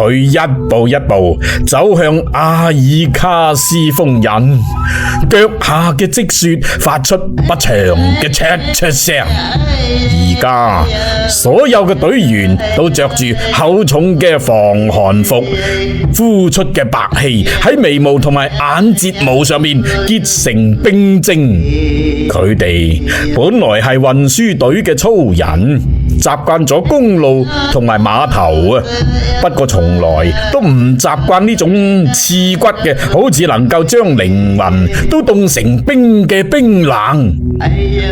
佢一步一步走向阿爾卡斯封印，腳下嘅積雪發出不長嘅唰唰聲。而家所有嘅隊員都着住厚重嘅防寒服，呼出嘅白氣喺眉毛同埋眼睫毛上面結成冰晶。佢哋本來係運輸隊嘅粗人，習慣咗公路同埋碼頭啊，不過從來都唔習慣呢種刺骨嘅，好似能夠將靈魂都凍成冰嘅冰冷。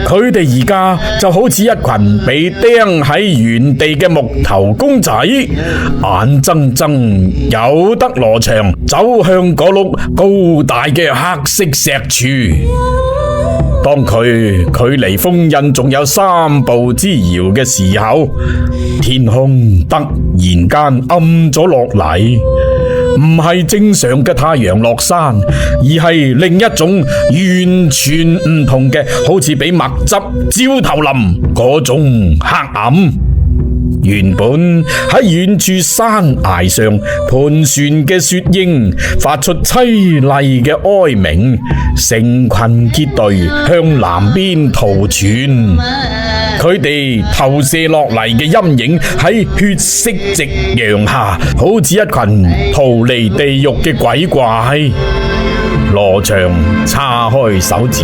佢哋而家就好似一群被釘喺原地嘅木頭公仔，眼睜睜由得羅祥走向嗰碌高大嘅黑色石柱。當佢距離封印仲有3步之遙嘅時候，天空突然間暗咗落嚟，唔係正常嘅太陽落山，而係另一種完全唔同嘅，好似俾墨汁照頭淋嗰種黑暗。原本喺遠處山崖上盤旋嘅雪鷹發出淒厲嘅哀鳴，成群結隊向南邊逃竄。佢哋投射落嚟嘅陰影喺血色夕陽下，好似一群逃離地獄嘅鬼怪。羅祥叉開手指，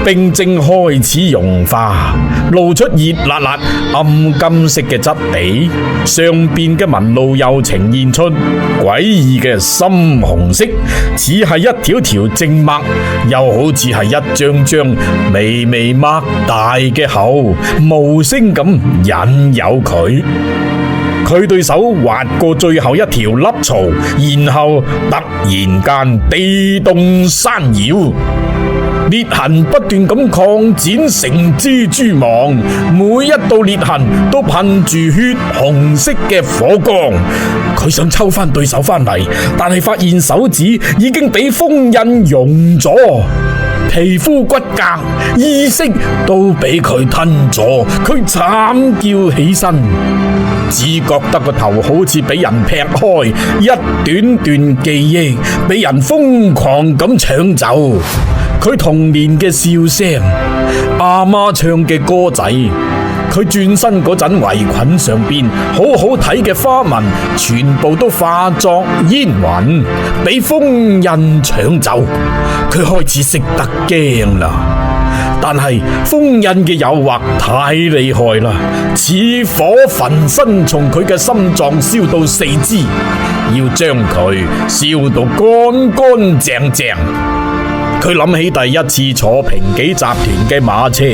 冰晶開始融化，露出熱辣辣暗金色嘅質地，上邊嘅紋路又呈現出詭異嘅深紅色，似係一條條靜脈，又好似係一張張微微擘大嘅口，無聲咁引誘佢。佢對手劃過最後一條凹槽，然後突然間地動山搖，裂痕不斷咁擴展成蜘蛛網，每一道裂痕都噴住血紅色嘅火光。佢想抽翻對手翻嚟，但係發現手指已經俾封印溶咗，皮膚骨骼意識都俾佢吞咗。佢慘叫起身，只覺得個頭好似俾人劈開，一段段記憶俾人瘋狂咁搶走。佢童年嘅笑聲，阿媽唱嘅歌仔，佢轉身嗰陣圍裙上邊好好睇嘅花紋，全部都化作煙雲，俾封印搶走。佢開始識得驚啦，但係封印嘅誘惑太厲害啦，似火焚身，從佢嘅心臟燒到四肢，要將佢燒到乾乾淨淨。佢諗起第一次坐平紀集團嘅馬車，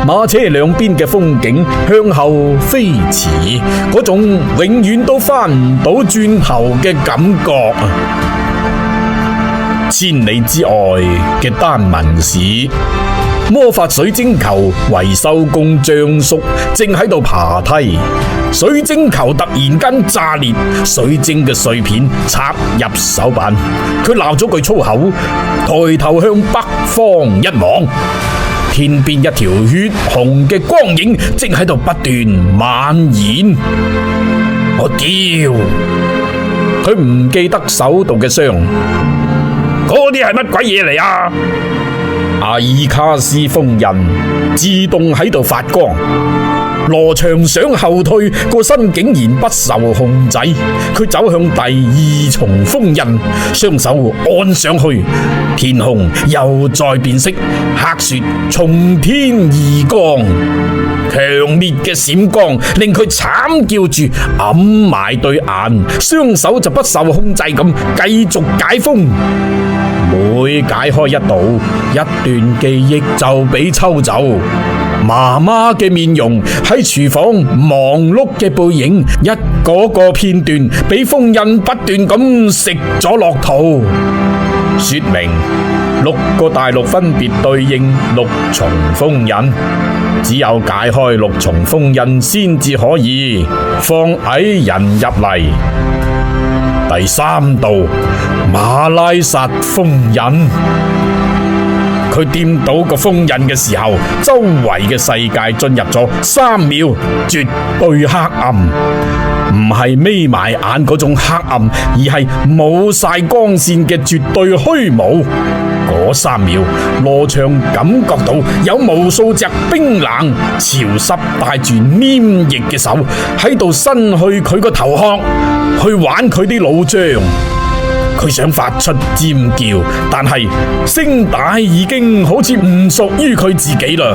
馬車兩邊嘅風景向後飛馳，嗰種永遠都翻唔到轉頭嘅感覺。千里之外嘅丹文市，魔法水晶球維修工張叔正喺度爬梯，水晶球突然間炸裂，水晶嘅碎片插入手板，佢鬧咗句粗口，抬頭向北方一望，天邊一條血紅嘅光影正喺度不斷蔓延。我屌！佢唔記得手度嘅傷，嗰啲係乜鬼嘢嚟啊？阿爾卡斯封印自動喺度發光，羅祥想後退，個身竟然不受控制，佢走向第2重封印，雙手按上去，天空又再變色，黑雪從天而降，強烈嘅閃光令佢慘叫住揞埋對眼，雙手就不受控制咁繼續解封。每解開一道，一段記憶就俾抽走。媽媽嘅面容，喺廚房忙碌嘅背影，一個個片段俾封印不斷咁食咗落肚。說明6個大陸分別對應6重封印，只有解開6重封印先至可以放矮人入嚟。第3道馬拉薩封印，佢掂到個封印嘅時候，周圍嘅世界進入咗3秒絕對黑暗。唔係眯埋眼嗰種黑暗，而係冇晒光線嘅絕對虛無。嗰3秒，羅祥感覺到有無數隻冰冷、潮濕、帶住黏液嘅手喺度伸去佢個頭殼，去玩佢啲腦漿。佢想發出尖叫，但係聲帶已經好似唔屬於佢自己啦。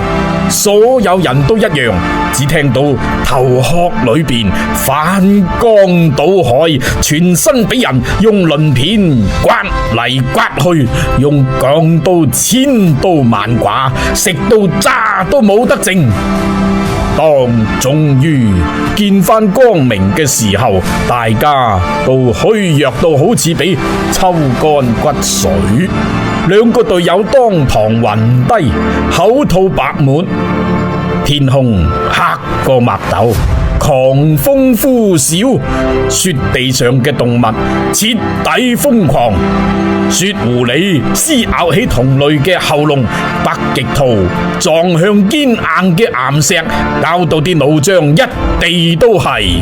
所有人都一樣，只聽到頭殼裏邊翻江倒海，全身俾人用鱗片刮嚟刮去，用鋼刀千刀萬剮，食到渣都冇得剩。當終於見翻光明嘅時候，大家都虛弱到好似俾抽乾骨水。2個隊友當堂暈低，口吐白沫。天空黑過墨斗，狂風呼嘯，雪地上嘅動物徹底瘋狂。雪狐狸撕咬起同類嘅喉嚨，北極兔撞向堅硬嘅岩石，搞到啲腦漿一地都係。